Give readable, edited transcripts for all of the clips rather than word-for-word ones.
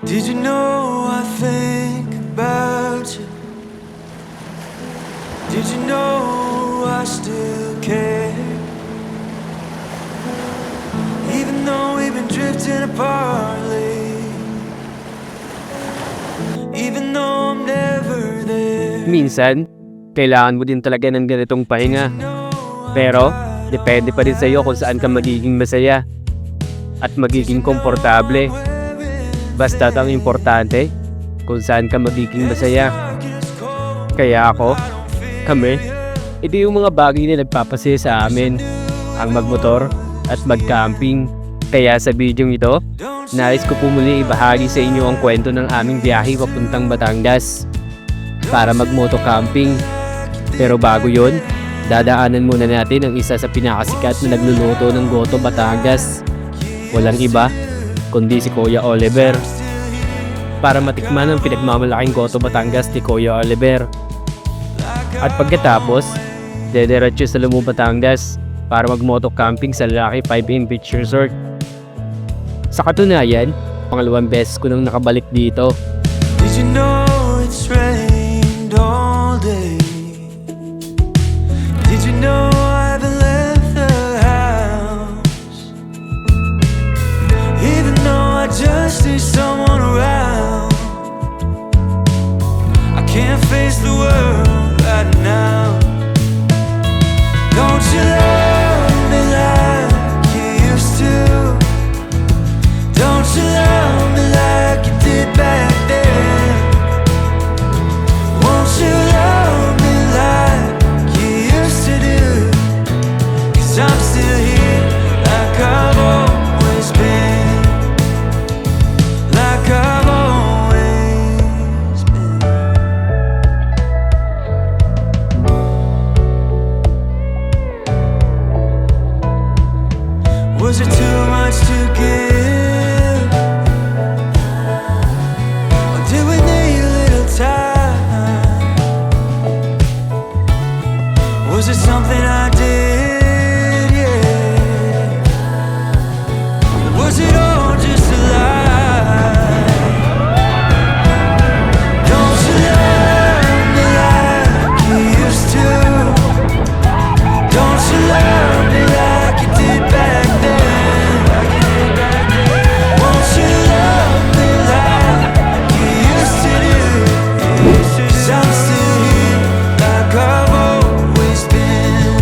Did you know I think about you? Did you know I still care? Even though we've been drifting apart lately, even though I'm never there. Minsan, kailangan mo din talaga ng ganitong pahinga. Pero, depende pa rin sa iyo kung saan ka magiging masaya at magiging komportable. Basta't ang importante, kung saan ka magiging masaya. Kaya ako, kami, ito yung mga bagay na nagpapasaya sa amin. Ang magmotor at mag-camping. Kaya sa video ito, nais ko po muli ibahagi sa inyo ang kwento ng aming biyahe papuntang Batangas para mag-moto camping. Pero bago yon, dadaanan muna natin ang isa sa pinakasikat na nagluluto ng Goto Batangas. Walang iba, kundi si Kuya Oliver. Para matikman ang pinagmamalaking Goto Batangas ni Kuya Oliver. At pagkatapos, dediretso sa Lumo, Batangas para mag-moto camping sa Lucky 5M Beach Resort. Sa katunayan, pangalawang beses ko nang nakabalik dito. Did you know it's rained all day? Did you know I haven't left the house? Even though I just need someone around, I can't face the world right now. Don't you love me like you used to? Don't you love me like you did back then? Won't you love me like you used to do? 'Cause I'm still here like I've always been. Like I've always been. Was it too much to give? Or did we need a little time? Was it something I did? Yeah. Was it all just a lie? Don't you love me like you used to? Don't you love me like you did back then? Won't you love me like you used to do? 'Cause I'm still here like I've always been.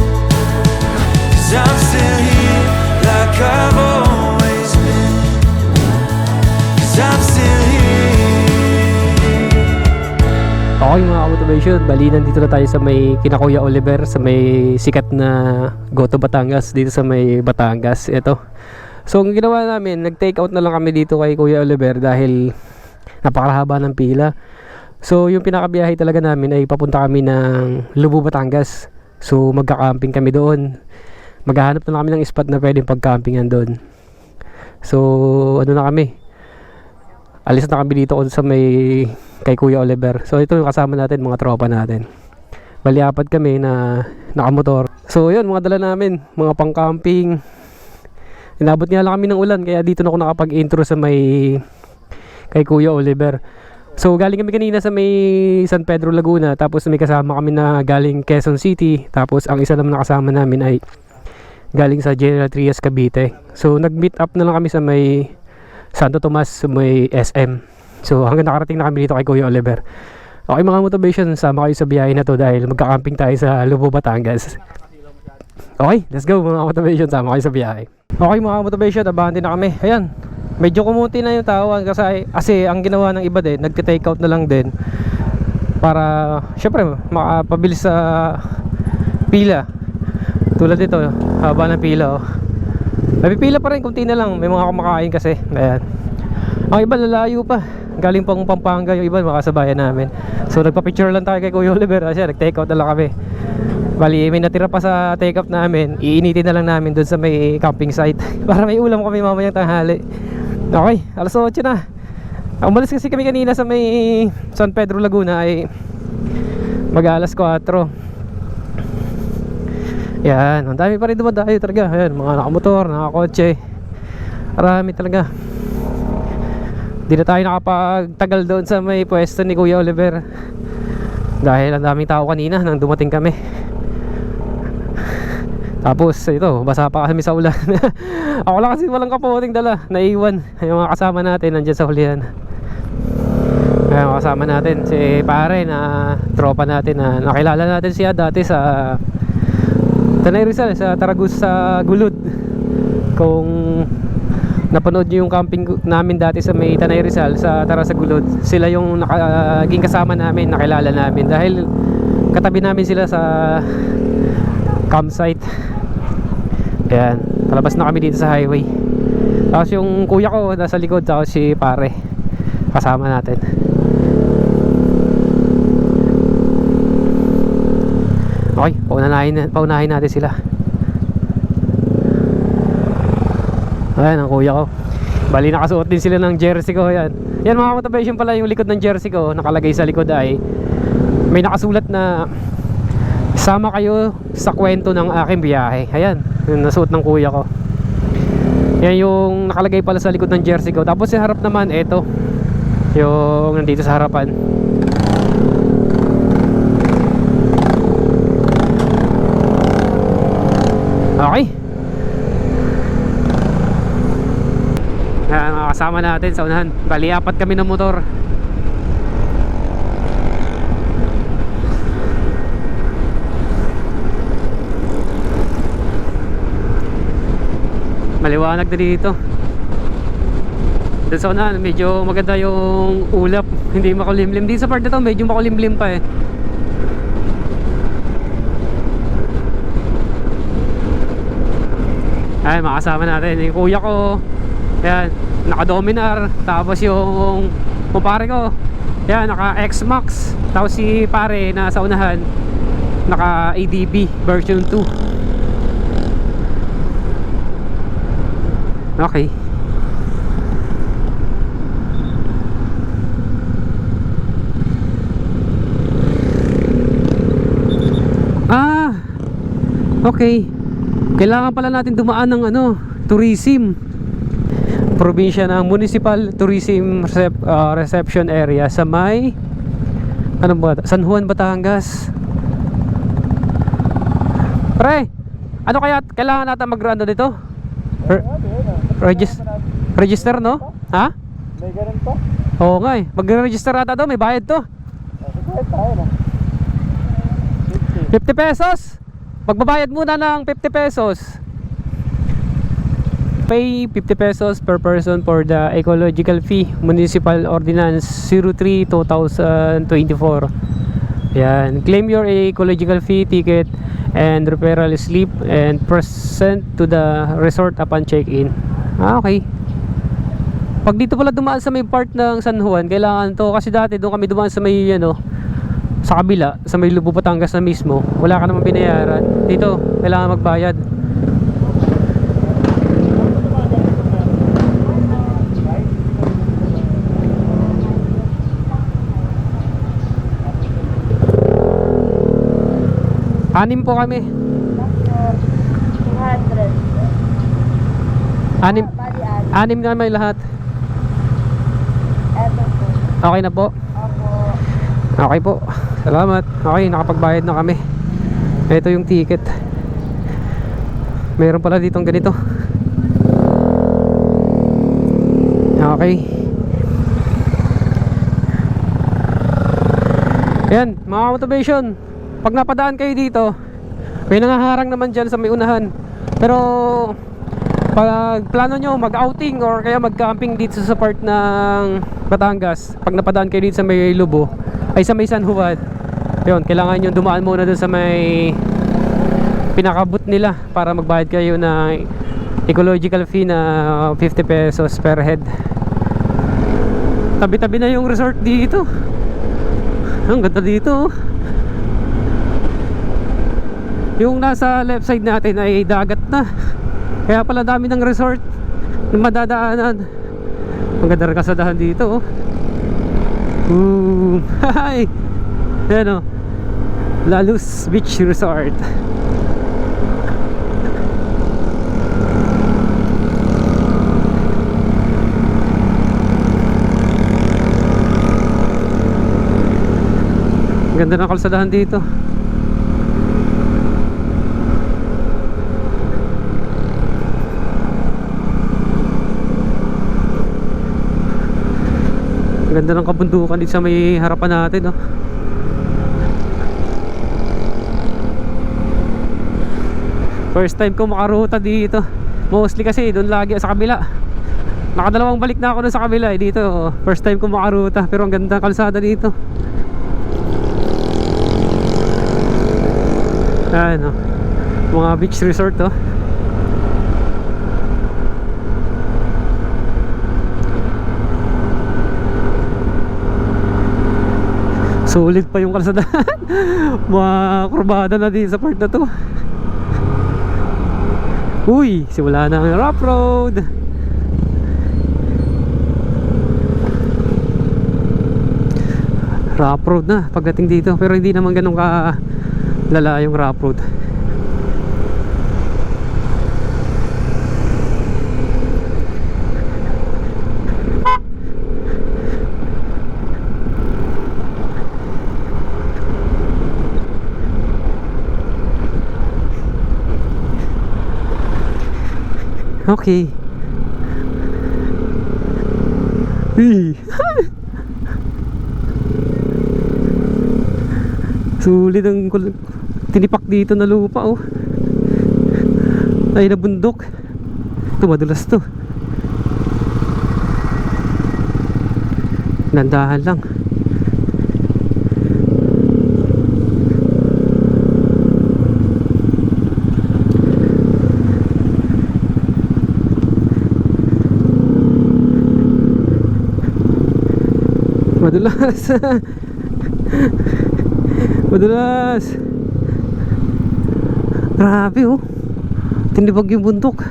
'Cause I'm still here like I've always been. 'Cause I'm still here. Okay mga ka-motivation, bali nandito na tayo sa may kina Kuya Oliver, sa may sikat na Goto Batangas dito sa may Batangas. Ito. So ang ginawa namin, nag-take out na lang kami dito kay Kuya Oliver dahil napakarahaba ng pila. So yung pinakabiyahe talaga namin ay papunta kami ng Lubo, Batangas. So magka-camping kami doon. Maghahanap na lang kami ng spot na pwedeng pag-campingan doon. So ano na kami, alis na kami dito sa may kay Kuya Oliver. So ito yung kasama natin, mga tropa natin. Bali apat kami na nakamotor. So yun, mga dala namin, mga pang-camping. Inabot nga lang kami ng ulan, kaya dito na ako nakapag-intro sa may kay Kuya Oliver. So galing kami kanina sa may San Pedro, Laguna. Tapos may kasama kami na galing Quezon City. Tapos ang isa naman na kasama namin ay galing sa General Trias, Cavite. So nag-meet up na lang kami sa may Santo Tomas, sa may SM. So hanggang nakarating na kami dito kay Kuya Oliver. Okay mga motivation, sama kayo sa biyahe na to dahil magka-camping tayo sa Lubo, Batangas. Okay, let's go mga motivation, sama kayo sa biyahe. Okay mga motivation, abante na kami. Ayan, medyo kumunti na yung tao kasi ang ginawa ng iba din, nagte-take out na lang din para syempre makapabilis sa pila. Tulad dito, haba ng pila oh. Napipila pa rin, kunti na lang, may mga kumakain kasi. Ayan. Ang iba lalayo pa, galing pang Pampanga yung iba, makasabayan namin. So nagpa-picture lang tayo kay Kuya Oliver kasi nag-take out na lang kami. Bali may natira pa sa take out namin, iinitin na lang namin doon sa may camping site para may ulam kami mamayang tanghali. Okay, alas 8 na. Umalis kasi kami kanina sa may San Pedro, Laguna ay mag-alas 4. Yan, ang dami pa rin dumadayo talaga. Ayan, mga nakamotor, nakakotse, marami talaga. Di na tayo nakapagtagal doon sa may pwesto ni Kuya Oliver dahil ang daming tao kanina nang dumating kami. Tapos ito, basa pa kami sa ulan. Ako lang kasi walang kaputing dala, naiwan. Yung mga kasama natin nandyan sa hulihan. Kaya mga kasama natin si pare na tropa natin na nakilala natin siya dati sa Tanay Rizal, sa Taragus sa Gulod. Kung napanood nyo yung camping namin dati sa may Tanay Rizal sa Tara sa Gulod, sila yung naging kasama namin, nakilala namin dahil katabi namin sila sa campsite. Ayan, palabas na kami dito sa highway. Tapos yung kuya ko nasa likod, tapos si pare kasama natin. Okay, paunahin natin sila. Ayan ang kuya ko. Bali nakasuot din sila ng jersey ko. Ayan, yan mga motivation pala yung likod ng jersey ko. Nakalagay sa likod ay may nakasulat na sama kayo sa kwento ng aking biyahe. Ayan, yung nasuot ng kuya ko. Yan yung nakalagay pala sa likod ng jersey ko. Tapos sa harap naman, eto yung nandito sa harapan. Okay. Ayan, mga kasama natin sa unahan. Bali, 4 kami ng motor. Maliwanag na dito. Doon sa unahan, medyo maganda yung ulap. Hindi makulimlim. Dito sa part na to, medyo makulimlim pa eh. Ayan, makasama natin yung kuya ko. Ayan, naka-Dominar. Tapos yung pare ko, ayan, naka X-Max. Tapos si pare na sa unahan, naka ADB version 2. Okay. Okay. Kailangan pala natin dumaan ng tourism. Probinsya ng Municipal Tourism Reception Area sa may San Juan, Batangas. Pre, ano kaya kailangan natin mag-ano dito? Register, no? Ha? May ganun to? Oo nga eh. Mag-register ata daw, may bayad to. Sige tayo na. 50 pesos. Magbabayad muna ng 50 pesos. Pay 50 pesos per person for the ecological fee, Municipal Ordinance 03/2024. Yan. Claim your ecological fee ticket and referral slip and present to the resort upon check-in. Okay. Pag dito pala dumaan sa may part ng San Juan, kailangan to kasi dati doon kami dumaan sa may sa kabila, sa may Lubo, Batangas na mismo. Wala ka naman binayaran. Dito, kailangan magbayad. Anim po kami. 200. Anim na may lahat. Eto po. Okay na po. Opo. Okay po. Salamat. Okay, nakapagbayad na kami. Ito yung ticket. Meron pala ditong ganito. Okay. Yan, mga motivation. Pag napadaan kayo dito, may nangaharang naman dyan sa may unahan. Pero pag plano nyo mag-outing or kaya mag-camping dito sa part ng Batangas, pag napadaan kayo dito sa may Lubo, ay sa may San Juan, yun, kailangan nyo dumaan muna dun sa may pinakabut nila para magbayad kayo ng ecological fee na 50 pesos per head. Tabi-tabi na yung resort dito. Ang ganda dito. Yung nasa left side natin ay dagat na. Kaya pala dami ng resort na madadaanan. Ang ganda rin kasadahan dito. Hi! Yan o, La Luz Beach Resort. Ganda ng kalsadahan dito. Ganda ng kabundukan dito sa may harapan natin, no? First time ko makaruta dito. Mostly kasi doon lagi sa kabila. Nakadalawang balik na ako doon sa kabila eh. Dito first time ko makaruta. Pero ang ganda ng kalsada dito. Ayan, mga beach resort, oh. Sulit pa yung kalsadahan. Mga kurbada na din sa part na to. Uy, simula na ang rough road. Rough road na pagdating dito. Pero hindi naman ganun ka lala yung rough road. Okay. Sulit ang tinipak dito na lupa, oh. Ay, na bundok. Ito, madulas to. Nandahan lang. Madulas. Madulas. Grabe, oh. Tinibag yung bundok.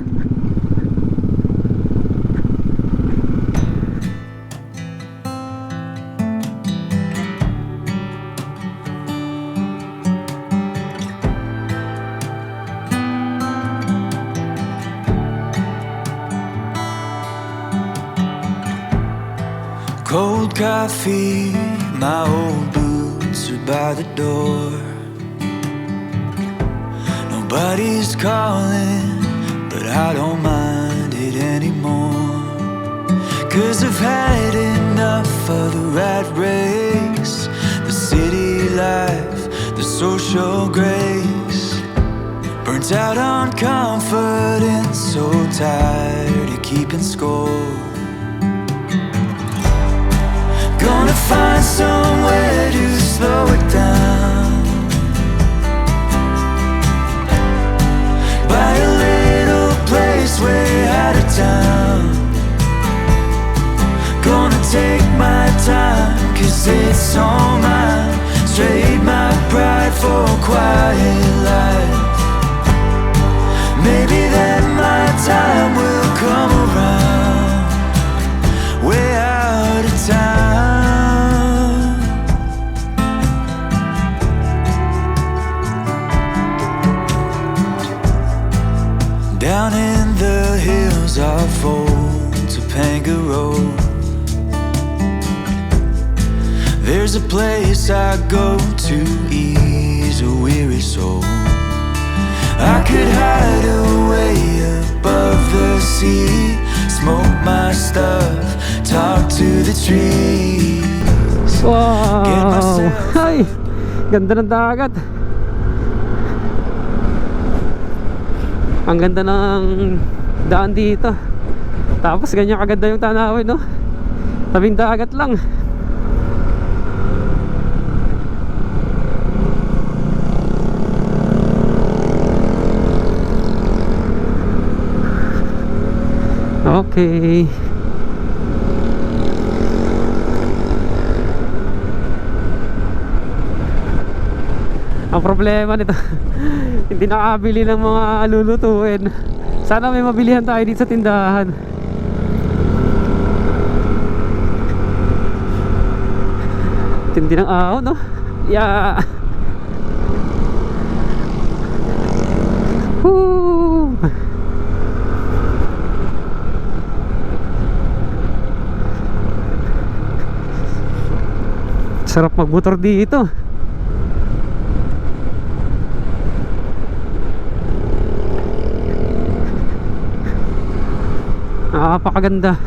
Cold coffee, my old boots are by the door. Nobody's calling, but I don't mind it anymore. 'Cause I've had enough of the rat race, the city life, the social grace. Burnt out on confidence, so tired of keeping score. Gonna find somewhere to slow it down. Buy a little place way out of town. Gonna take my time, 'cause it's all mine. Trade my pride for a quiet life. Maybe then my time will come around. Way out of town. Down in the hills off old Topanga Road, there's a place I go to ease a weary soul. I could hide away above the sea, smoke my stuff, talk to the trees. Wow! Ay! Ganda ng dagat. Ang ganda ng daan dito. Tapos ganyan kaganda yung tanawin, no? Tabing dagat lang. Okay. Ang problema nito hindi nakabili ng mga lulutuin. Sana may mabilihan tayo dito sa tindahan. Tindi ng ahon, no? Yeah. Woo! Sarap magmotor dito. Napakaganda.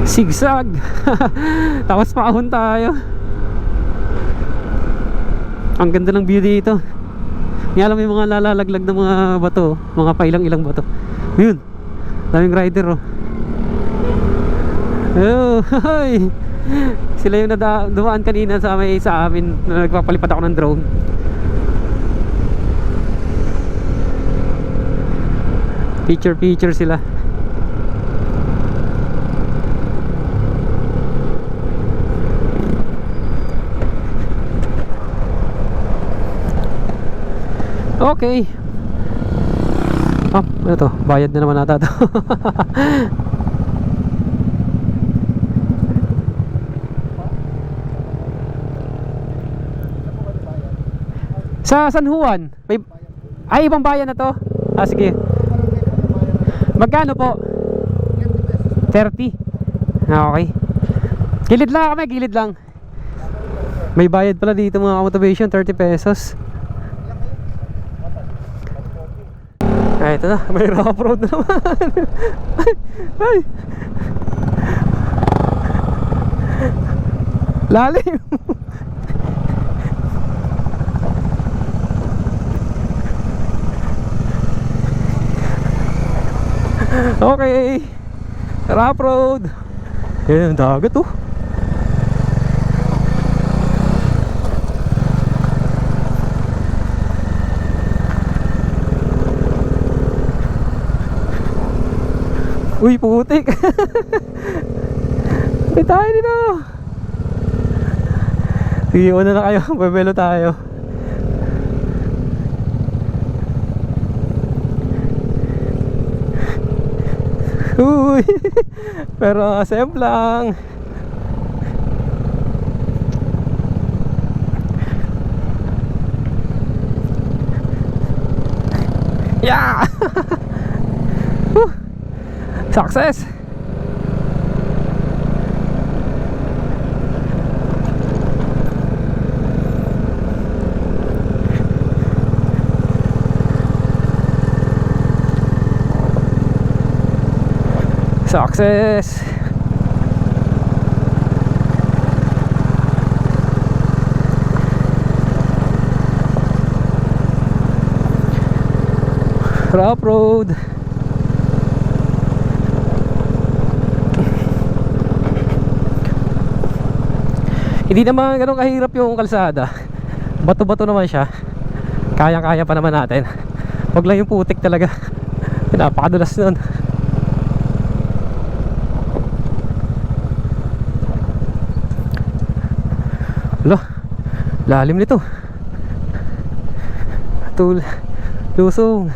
Sigsag. Tapos paahon tayo. Ang ganda ng view dito. Nga alam, may mga nalalaglag na mga bato, mga pailang-ilang bato. Yun, daming rider oh. Oh, hi. Sila yung dumaan kanina sa amin na nagpapalipad ako ng drone. Picture sila. Okay. Ano to? Bayad na naman ata to. Sa San Juan may... Ay, ibang bayan na to. Sige. Magkano po? 30. Okay. Gilid lang kami, gilid lang. May bayad pala dito mga motivation, 30 pesos. Ay, ito na, may rough road na naman. Ay. Lalim. Okay. Rough road. Yan ang dagat oh. Uy, putik. May tayo dito. Sige, una na kayo. Babelo tayo. Uy. Pero safe lang. Yeah. Success! Success! Rough road. Hindi naman ganun kahirap yung kalsada. Bato-bato naman siya. Kaya-kaya pa naman natin. Huwag lang yung putik talaga. Napakadulas nun. Alo, lalim nito. Lusong.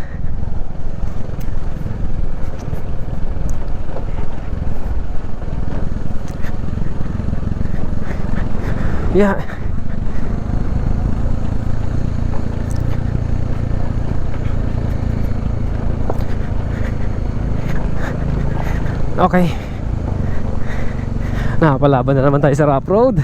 Yeah. Okay. Napalaban na naman tayo sa rough road.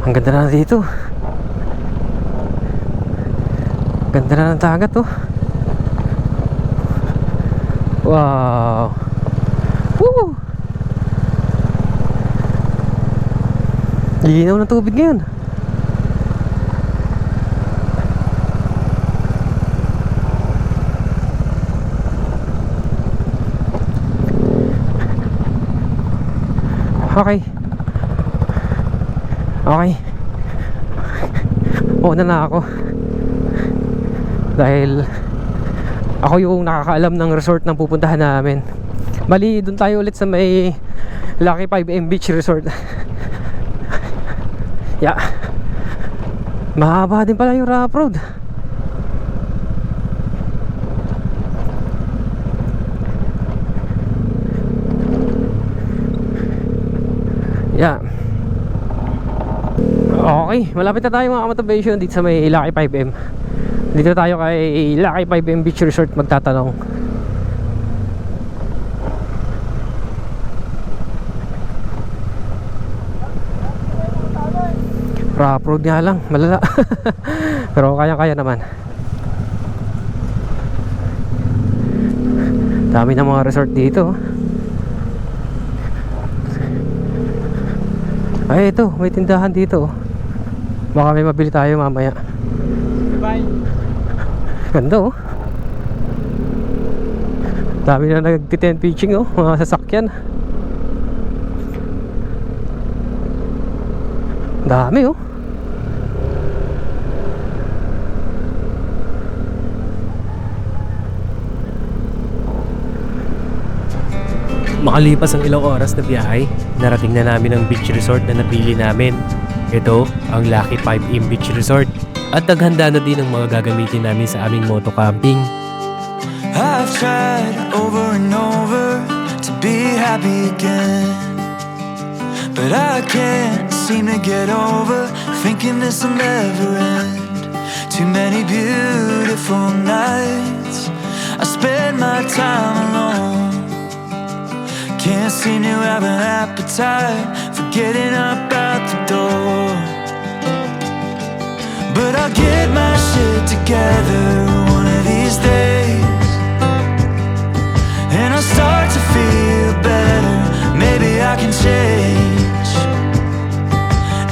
Ang ganda na dito. Ganda na ng dagat oh. Wow. Woo! Linaw ng tubig ngayon. Okay. Okay. Una na ako. Dahil ako yung nakakaalam ng resort ng pupuntahan namin. Bali, doon tayo ulit sa may Lucky 5M Beach Resort. Yeah. Mahaba din pala yung rough road. Yeah. Okay, malapit na tayo mga motivation dito sa may Lucky 5M. Dito tayo kay Lucky 5M Beach Resort magtatanong. Rough road nga lang, malala. Pero kaya-kaya naman. Dami ng mga resort dito. Ay, ito, may tindahan dito. Baka may mabili tayo mamaya. Bye. Ganda oh. Dami na nag-tent pitching oh, mga sasakyan. Dami oh. Makalipas ang ilang oras na biyahe, narating na namin ang beach resort na napili namin. Ito ang Lucky 5M Beach Resort at naghanda na din ang mga gagamitin namin sa aming moto camping. I've tried over and over to be happy again, but I can't seem to get over thinking this will never end. Too many beautiful nights I spend my time alone. Can't seem to have an appetite for getting up out the door. But I'll get my shit together one of these days, and I'll start to feel better. Maybe I can change,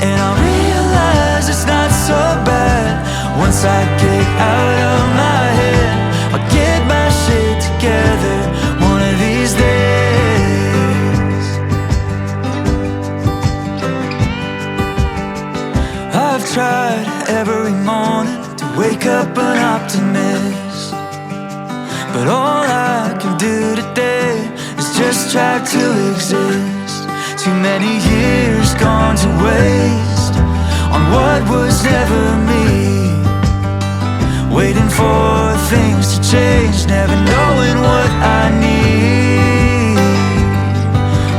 and I'll realize it's not so bad once I get out of my head. I'll get my shit together one of these days. I've tried every morning to wake up an optimist, but all I can do today is just try to exist. Too many years gone to waste on what was never me, waiting for things to change, never knowing what I need.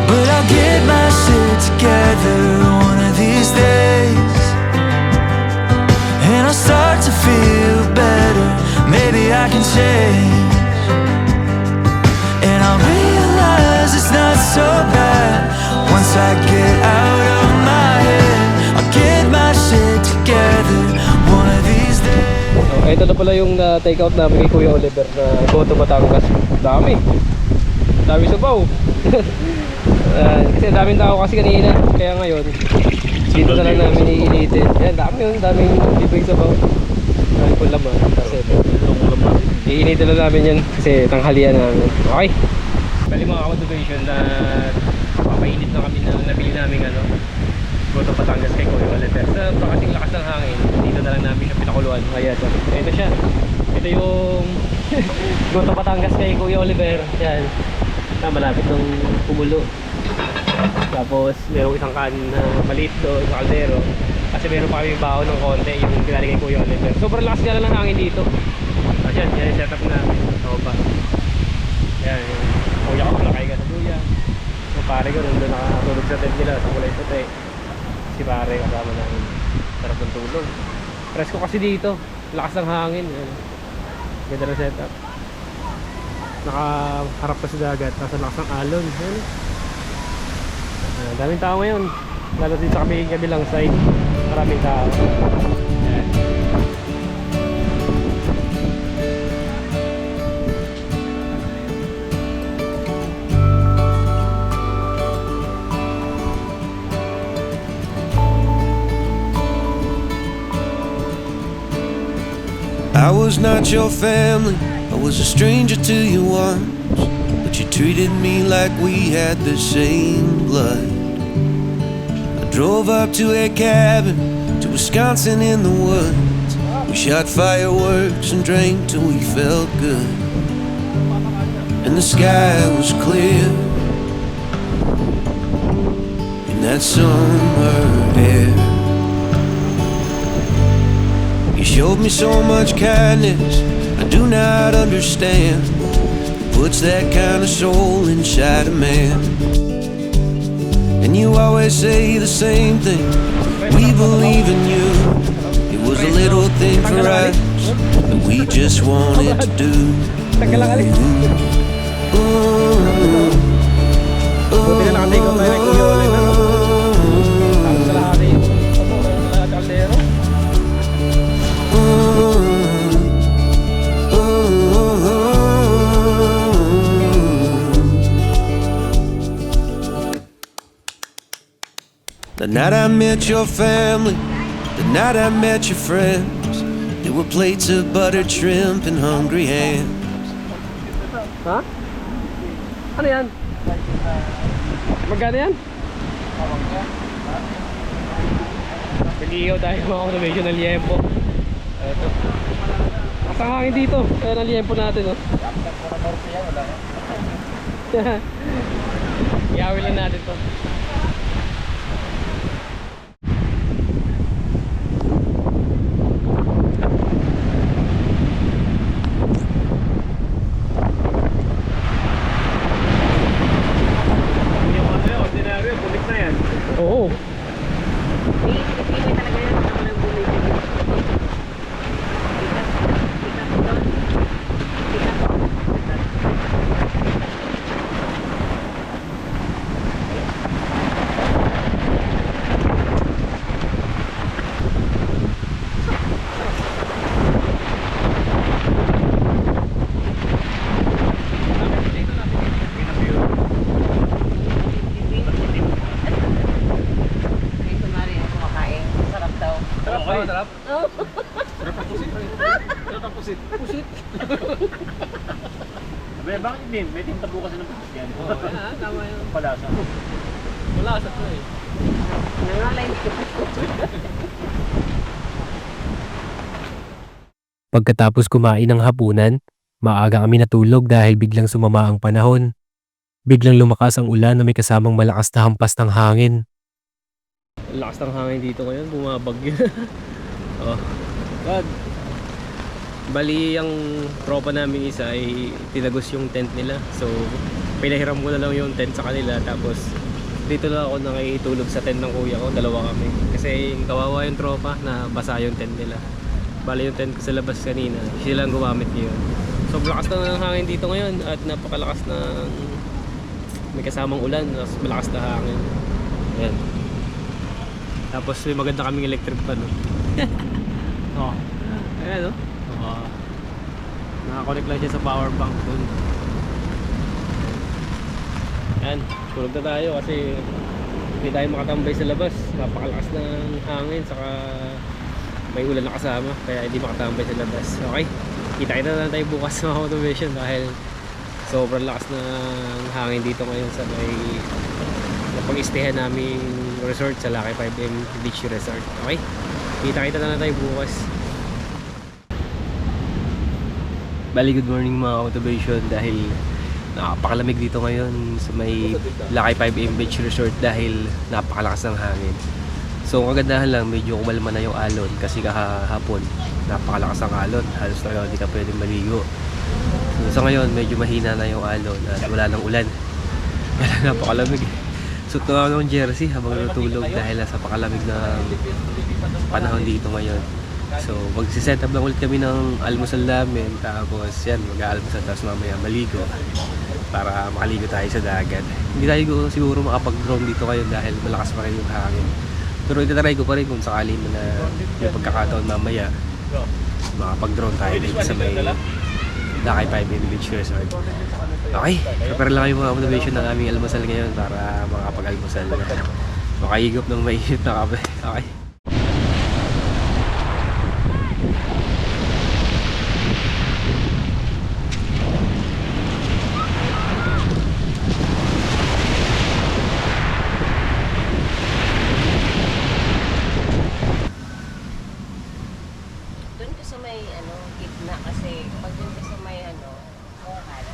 But I'll get my shit together one of these days, and I'll start to feel better. Maybe I can change, and I'll realize it's not so bad once I get out of my head. I'll get my shit together one of these days. Oh, ito na pala yung take out namin kay Kuya Oliver na Goto Batangas. Dami. Dami sabaw. Kasi daming tao kasi kanina. Kaya ngayon dito na lang namin iinitin. Yan, dami yun. Daming bibig sabaw. Dami po laman. Kasi iinitin na namin yan kasi tanghalian namin. Okay. Bali mga motivation na papainit na kami na nabili namin Goto Batangas kay Kuya Oliver. Sa kasing lakas ng hangin, dito na lang namin siya pinakuluan. Kaya ito siya. Ito yung Goto Batangas kay Kuya Oliver. Yan. Malapit ng Pumulo. Tapos merong isang kan na maliit doon sa kaldero. Kasi meron pa kami baon ng konti yung pinali kay Kuya Oliver. Sobrang lakas nga lang ng hangin dito. Kasi yan yung setup namin. Ako pa. Yan yung kuya ko nakaiga sa duya. Yung pare ko nandun nakatulog sa tent nila sa kulay puti. Si pare kasama namin. Sarap ng tulog. Presko kasi dito. Lakas ng hangin. Ganda ng setup. Nakaharap pa sa dagat. Nasa lakas ng alon. Daming tao ngayon. Lalo din sa kabilang side. Maraming tao. Ayan. I was not your family, I was a stranger to you once, but you treated me like we had the same blood. I drove up to a cabin, to Wisconsin in the woods. We shot fireworks and drank till we felt good, and the sky was clear in that summer air. You showed me so much kindness I do not understand. Puts that kind of soul inside a man. And you always say the same thing, we believe in you. It was a little thing for us that we just wanted to do. The night I met your family, the night I met your friends. There were plates of buttered shrimp and hungry hands. Ha? Ano yan? Magkano yan? Nag-iihaw tayo mga automation ng liempo. Ito. Asang hangin dito. Ayan ang liempo natin, oh. Iawin lang natin to. Oo. Abay, bakit hindi? May tinta bukas ng pusit yan. Oo, tama yun. Palasa. Wala sa to eh. Pagkatapos kumain ng hapunan, maaga kami natulog dahil biglang sumama ang panahon. Biglang lumakas ang ulan na may kasamang malakas na hampas ng hangin. Ang lakas ng hangin dito ngayon, bumabagyo. Oh. God. Bali, ang tropa namin isa ay tinagos yung tent nila. So, pinahiram ko na lang yung tent sa kanila. Tapos, dito lang ako nakitulog sa tent ng kuya ko. Dalawa kami. Kasi kawawa yung tropa na basa yung tent nila. Bali yung tent ko sa labas kanina. Sila ang gumamit yun. So, malakas na ng hangin dito ngayon. At napakalakas na may kasamang ulan. Malakas na hangin. Ayan. Tapos may maganda kaming electric fan, no? Oh. Ayan, no? Oh. Nakakonect lang siya sa power bank dun. Ayan, tulog na tayo kasi hindi tayo makatambay sa labas. Napakalakas ng hangin, saka may ulan na kasama, kaya hindi makatambay sa labas. Okay, kita-kita na lang tayo bukas sa mga automation dahil sobrang lakas ng hangin dito ngayon sa may napag-istehan naming resort sa Lakay 5M Beach Resort. Okay, kita-kita na lang tayo bukas. Bali, good morning mga automation dahil napakalamig dito ngayon sa may Lakay 5M Beach Resort dahil napakalakas ng hangin. So ang kagandahan lang, medyo kumalma na yung alon kasi kahapon napakalakas ng alon, halos talaga hindi ka pwedeng maligo. So sa ngayon medyo mahina na yung alon at wala nang ulan. Kaya napakalamig. Suot na ako ng jersey habang natulog dahil nasa pakalamig na panahon dito ngayon. So magsiset up lang ulit kami ng almusal namin, tapos yan, mag-aalmusal tapos mamaya maligo para makaligo tayo sa dagat. Hindi tayo siguro makapag-drone dito ngayon dahil malakas pa rin yung hangin, pero itatry ko pa rin kung sakali mo na yung pagkakataon mamaya makapag-drone tayo dito sa may Lakay 5M Beach Resort. Okay, prepare lang kayo mga motivation ng aming almusal ngayon para makapag-almusal na makahigop ng mainit na kape. Okay. Doon ka sa may gitna kasi pag doon ka sa may bungad,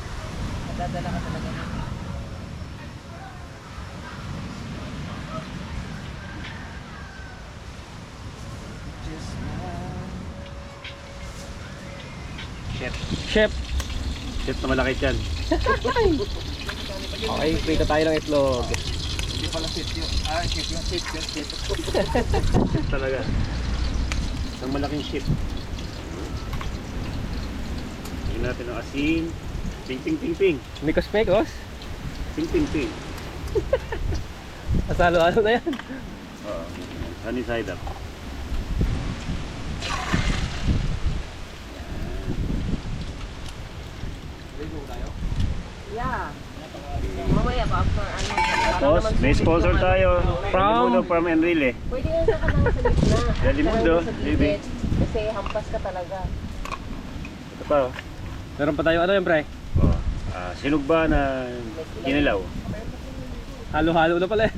madadala ka talaga ng Chef! Chef na malaki dyan. Okay, pita tayo ng itlog. Hindi pala chef yun. Chef yung chef. Talaga. Isang malaking chef. Tingnan natin ang asin. Ping. Mikos-mekos? Ping. Asalo-alo na yan. Oo. Sunny side up. Yeah. Mamaya pa after ano. Tapos, may sponsor tayo. From? From Enrile. Pwede nga sa kanang sa gitna. Delimundo, Sa gilid. baby. Kasi hampas ka talaga. Ito pa, oh. Meron pa tayo, ano yan, pre? Oh, sinugba na kinilaw. Halo-halo na pala eh.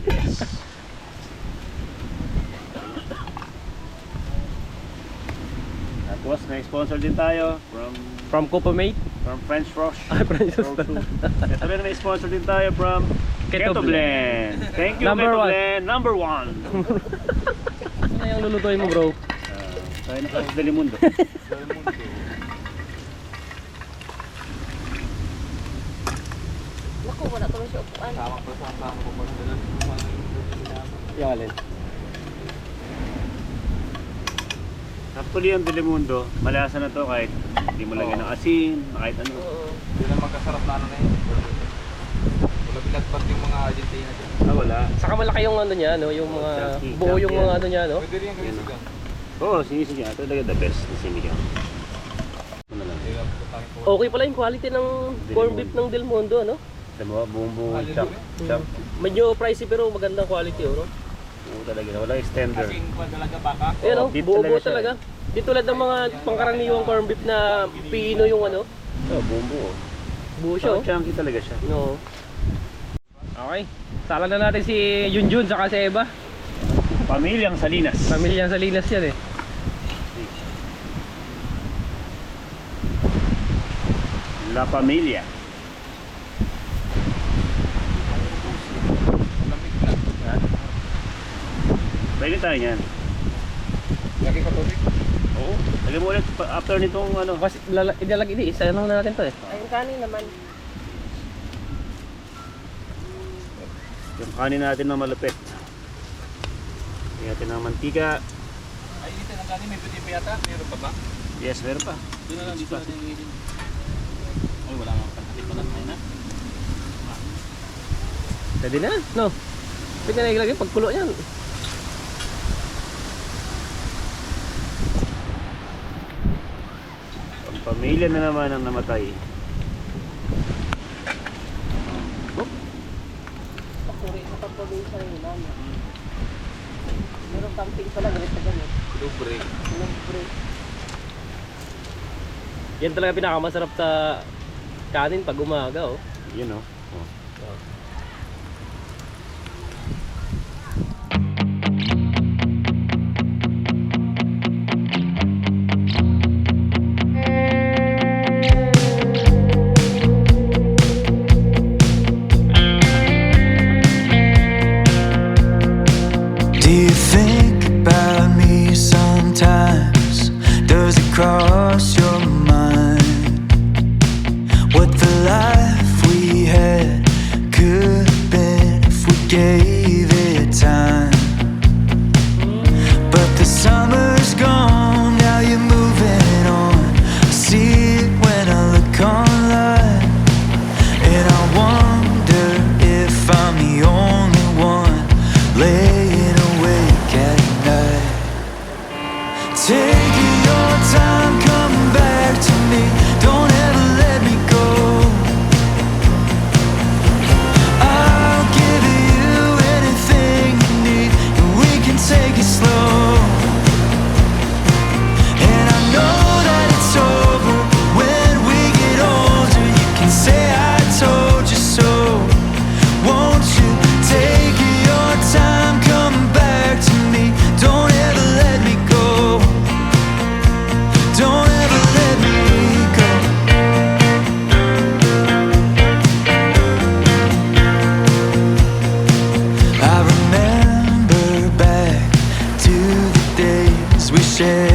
Tapos, may sponsor din tayo From Copamate. from French Frosh. Ay, French Ito rin, may sponsor din tayo from Keto Keto Blend. Thank you, Number Keto one. Blend. Number 1. Ano yung lulutuin mo, bro? Tayo na sa Delimundo. Naku, wala tuloy siya upuan. Yung alin? Actually, ang Delimundo, malasa na to kahit hindi mo lagyan ng asin, kahit ano. Oo. Yun ang magkasarap na ano na yun. Wala binagpat yung mga Argentina dyan. Wala. Saka malaki yung ano niya, no? Yung mga Chunky, buo yung chunky mga yan. ano niya, no? Pwede rin yung Yan, ganyan. Oo, sinisigang. Ito talaga the best na sinigang. Ano na lang. Okay pala yung quality ng corned beef ng Del Mundo, no? Sa mga buong chop. Chop. Medyo pricey pero magandang quality, no? Oo talaga. Wala extender. Asin pa talaga baka. Ayan, no? beef Buo-buo talaga siya, talaga. Di tulad ng mga pangkaraniwang corned beef na pino yung ano. Buong buo. Buo siya, oh. Chunky talaga siya. No. Okay. Sala na natin si Junjun saka si Eva. Pamilyang Salinas. Pamilyang Salinas yan eh. La Familia. Ha? Pwede tayo yan. Lagi pa tubig. Oo. Lagyan mo ulit after nitong ano. Kasi ilalagay ini, isa lang na natin to eh. Ayun kanin naman. Yung kanin natin na malupit. Lagyan natin ng mantika. Ay, initin ang kanin. May puti pa yata. Meron pa ba? Yes, meron pa. Doon na lang dito natin initin. Ay, wala nga pagkakit pa natin na. Pwede na, no? Pwede na ilagay pagkulo yan. Ang pamilya na naman ang namatay. Pakuri sa pagprobinsya rin naman. Meron camping pala, galit na ganit. Lubre. Libre. Yan talaga pinakamasarap sa kanin pag umaga, oh. You know. Do you think about me sometimes? Does it cross your mind what the life we had could have been if we gave it time? But the summer's gone, now you're moving on. I see it when I look online, and I wonder if I'm the only one laying awake at night. Take your time, come back to me. Don't ever let me go. I'll give you anything you need, and we can take it slow. And I know that it's over when we get older. You can say I told you so. Won't you take your time, come back to me? Don't ever let me go. Don't ever let me go. I remember back to the days we shared.